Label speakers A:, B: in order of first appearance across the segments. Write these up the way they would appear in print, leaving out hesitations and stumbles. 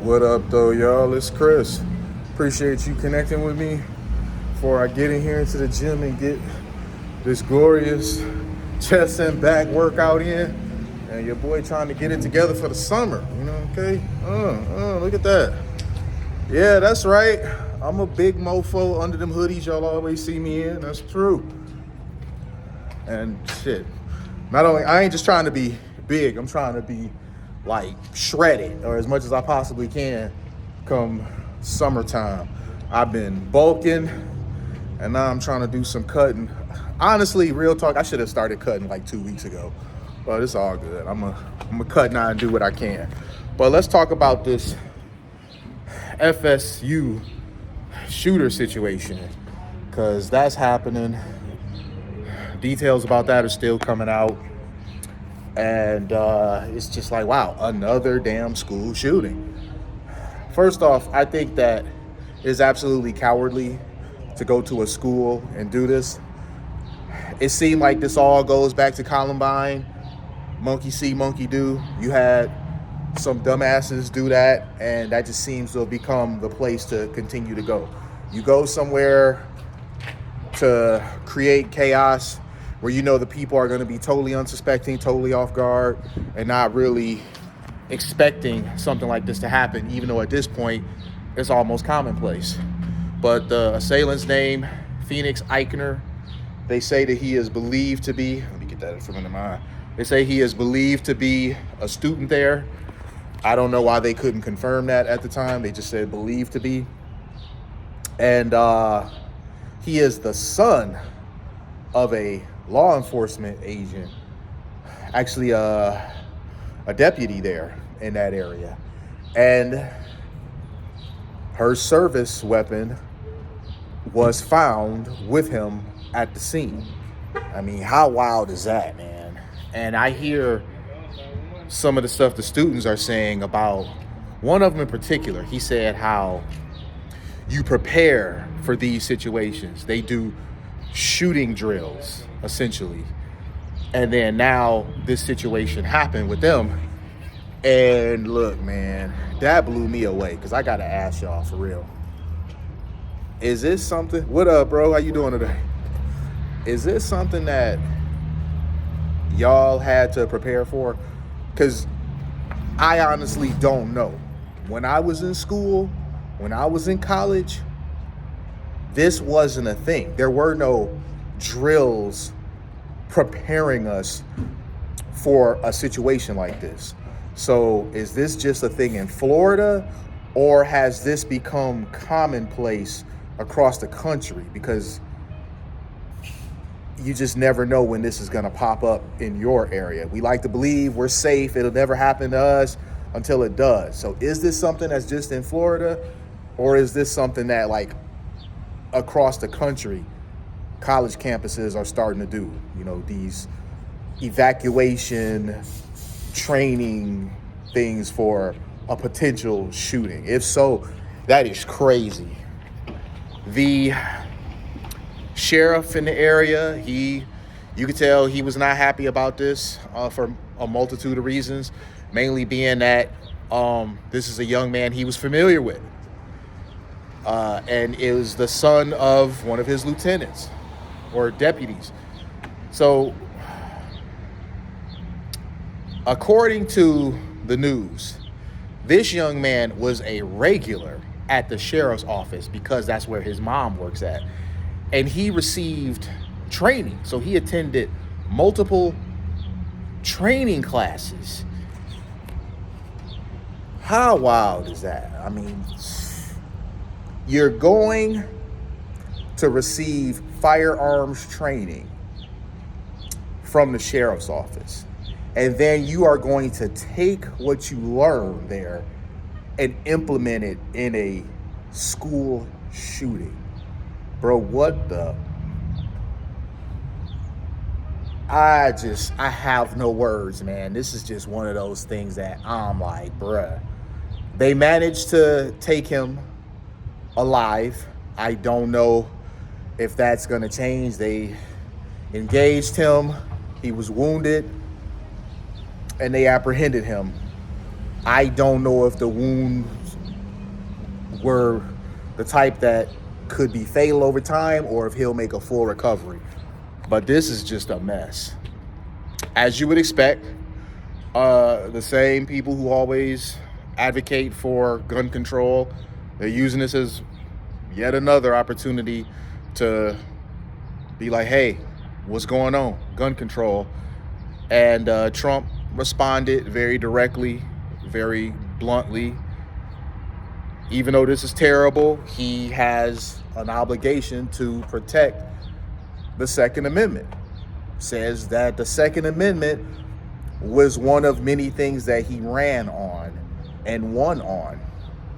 A: What up, though, y'all? It's Chris. Appreciate you connecting with me before I get in here into the gym and get this glorious chest and back workout in. And your boy trying to get it together for the summer, okay? Look at that. Yeah, that's right. I'm a big mofo under them hoodies y'all always see me in. That's true. And shit, not only, I ain't just trying to be big, I'm trying to be like shredded or as much as I possibly can come summertime. I've been bulking and now I'm trying to do some cutting. Honestly, real talk, I should have started cutting like 2 weeks ago, but it's all good. I'm a cut now and do what I can. But let's talk about this FSU shooter situation, because that's happening. Details about that are still coming out. And it's just like, wow, another damn school shooting. First off, I think that it is absolutely cowardly to go to a school and do this. It seemed like this all goes back to Columbine. Monkey see, monkey do. You had some dumbasses do that, and that just seems to have become the place to continue to go. You go somewhere to create chaos where you know the people are going to be totally unsuspecting, totally off guard, and not really expecting something like this to happen, even though at this point it's almost commonplace. But the assailant's name, Phoenix Ikner, they say that he is believed to be, let me get that from in mind. They say he is believed to be a student there. I don't know why they couldn't confirm that at the time. They just said believed to be. And he is the son of a law enforcement agent, actually a deputy there in that area. And her service weapon was found with him at the scene. I mean, how wild is that, man? And I hear some of the stuff the students are saying about one of them in particular. He said how you prepare for these situations. They do shooting drills, essentially. And then now this situation happened with them. And look, man, that blew me away, because I got to ask y'all for real. Is this something? What up, bro? How you doing today? Is this something that y'all had to prepare for? Because I honestly don't know. When I was in school, when I was in college, this wasn't a thing. There were no drills preparing us for a situation like this. So is this just a thing in Florida, or has this become commonplace across the country? Because you just never know when this is going to pop up in your area. We like to believe we're safe. It'll never happen to us until it does. So is this something that's just in Florida, or is this something that like across the country college campuses are starting to do? These evacuation training things for a potential shooting. If so, that is crazy. The sheriff in the area, you could tell he was not happy about this for a multitude of reasons, mainly being that this is a young man he was familiar with. And it was the son of one of his lieutenants or deputies. So, according to the news, this young man was a regular at the sheriff's office because that's where his mom works at. And he received training. So he attended multiple training classes. How wild is that? I mean, you're going to receive firearms training from the sheriff's office. And then you are going to take what you learn there and implement it in a school shooting. Bro, what the? I have no words, man. This is just one of those things that I'm like, bruh. They managed to take him alive. I don't know if that's going to change. They engaged him. He was wounded, and they apprehended him. I don't know if the wounds were the type that could be fatal over time or if he'll make a full recovery. But this is just a mess. As you would expect, the same people who always advocate for gun control, they're using this as yet another opportunity to be like, hey, what's going on? Gun control. And Trump responded very directly, very bluntly. Even though this is terrible, he has an obligation to protect the Second Amendment. Says that the Second Amendment was one of many things that he ran on and won on.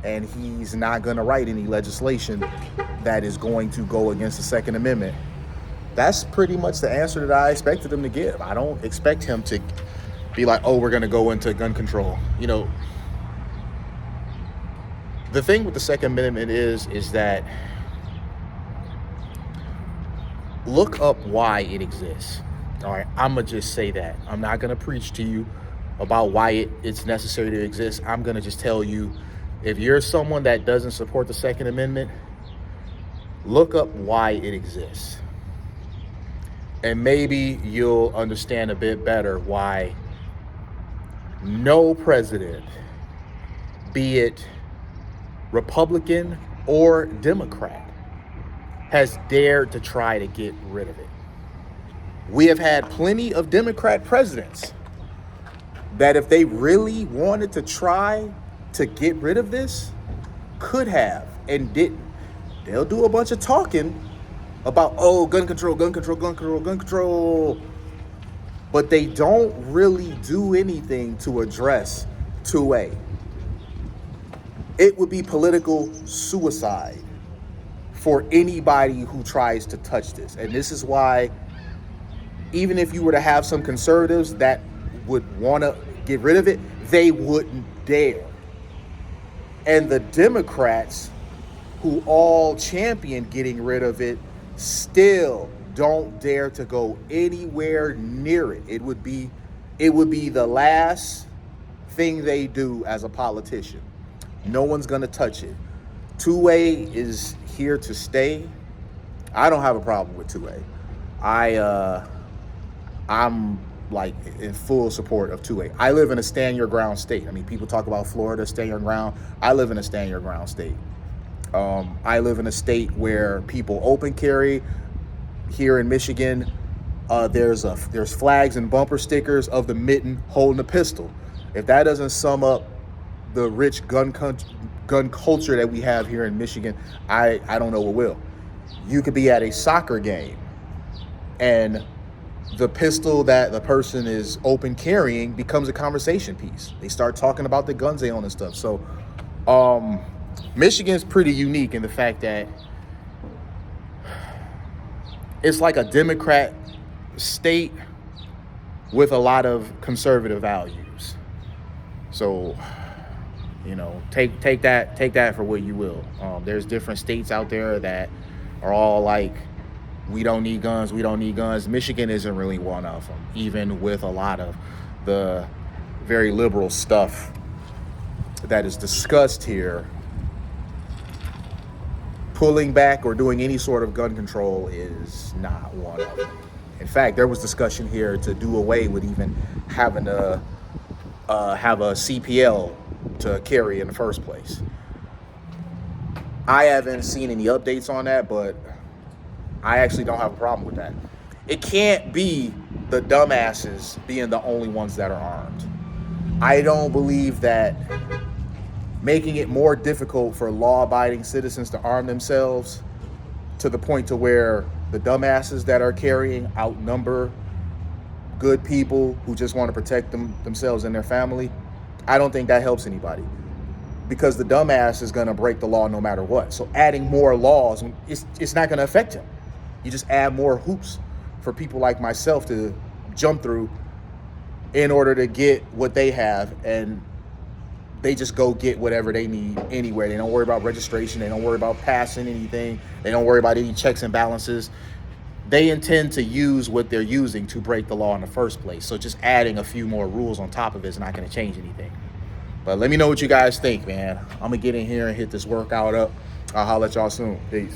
A: And he's not going to write any legislation that is going to go against the Second Amendment. That's pretty much the answer that I expected him to give. I don't expect him to be like, oh, we're going to go into gun control. You know, the thing with the Second Amendment is that look up why it exists. All right, I'm going to just say that. I'm not going to preach to you about why it's necessary to exist. I'm going to just tell you, if you're someone that doesn't support the Second Amendment, look up why it exists. And maybe you'll understand a bit better why no president, be it Republican or Democrat, has dared to try to get rid of it. We have had plenty of Democrat presidents that if they really wanted to try to get rid of this, could have and didn't. They'll do a bunch of talking about, oh, gun control, gun control, gun control, gun control. But they don't really do anything to address 2A. It would be political suicide for anybody who tries to touch this. And this is why, even if you were to have some conservatives that would want to get rid of it, they wouldn't dare. And the Democrats, who all champion getting rid of it, still don't dare to go anywhere near it. It would be the last thing they do as a politician. No one's going to touch it. 2A is here to stay. I don't have a problem with 2A. I'm like in full support of 2A. I live in a stand your ground state. I mean, people talk about Florida, stand your ground. I live in a stand your ground state. I live in a state where people open carry. Here in Michigan, there's flags and bumper stickers of the mitten holding a pistol. If that doesn't sum up the rich gun culture that we have here in Michigan, I don't know what will. You could be at a soccer game and the pistol that the person is open carrying becomes a conversation piece. They start talking about the guns they own and stuff. So Michigan's pretty unique in the fact that it's like a Democrat state with a lot of conservative values. So, you know, take that for what you will. There's different states out there that are all like, we don't need guns, we don't need guns. Michigan isn't really one of them, even with a lot of the very liberal stuff that is discussed here. Pulling back or doing any sort of gun control is not one of them. In fact, there was discussion here to do away with even having to have a CPL to carry in the first place. I haven't seen any updates on that, but I actually don't have a problem with that. It can't be the dumbasses being the only ones that are armed. I don't believe that making it more difficult for law-abiding citizens to arm themselves to the point to where the dumbasses that are carrying outnumber good people who just want to protect themselves and their family, I don't think that helps anybody, because the dumbass is going to break the law no matter what. So adding more laws, it's not going to affect him. You just add more hoops for people like myself to jump through in order to get what they have, and they just go get whatever they need anywhere. They don't worry about registration. They don't worry about passing anything. They don't worry about any checks and balances. They intend to use what they're using to break the law in the first place. So just adding a few more rules on top of it is not going to change anything. But let me know what you guys think, man. I'm gonna get in here and hit this workout up. I'll holler at y'all soon. Peace.